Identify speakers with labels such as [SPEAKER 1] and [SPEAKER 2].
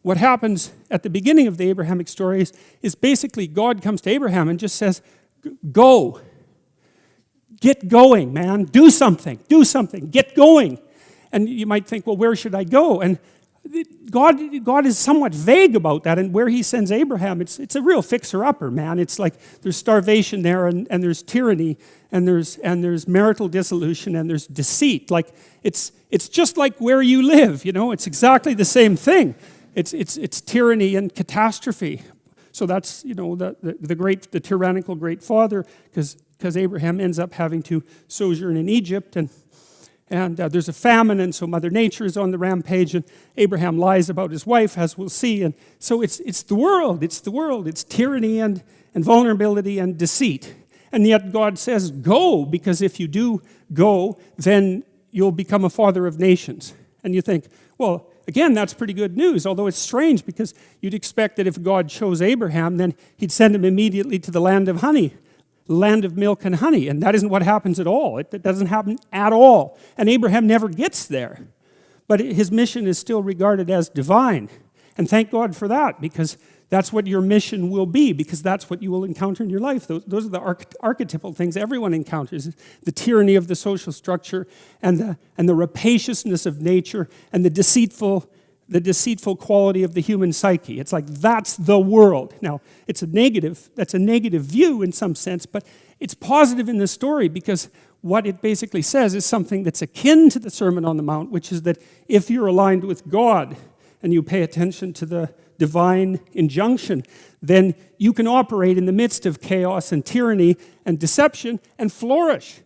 [SPEAKER 1] what happens at the beginning of the Abrahamic stories is basically God comes to Abraham and just says, go. Get going, man. Do something. Get going. And you might think, well, where should I go? And God is somewhat vague about that, and where he sends Abraham, it's a real fixer-upper, man. It's like there's starvation there, and there's tyranny, and there's marital dissolution, and there's deceit. Like it's just like where you live, It's exactly the same thing. It's tyranny and catastrophe. So that's the tyrannical great father, because Abraham ends up having to sojourn in Egypt, and there's a famine, and so Mother Nature is on the rampage, and Abraham lies about his wife, as we'll see. And so it's the world. It's tyranny and vulnerability and deceit. And yet God says, go, because if you do go, then you'll become a father of nations. And you think, well, again, that's pretty good news, although it's strange, because you'd expect that if God chose Abraham, then he'd send him immediately to the land of honey. Land of milk and honey, and that isn't what happens at all. It doesn't happen at all, and Abraham never gets there. But his mission is still regarded as divine, and thank God for that, because that's what your mission will be, because that's what you will encounter in your life. Those are the archetypal things everyone encounters: the tyranny of the social structure, and the rapaciousness of nature, and the deceitful quality of the human psyche. It's like, that's the world. Now, that's a negative view in some sense, but it's positive in the story, because what it basically says is something that's akin to the Sermon on the Mount, which is that if you're aligned with God and you pay attention to the divine injunction, then you can operate in the midst of chaos and tyranny and deception and flourish.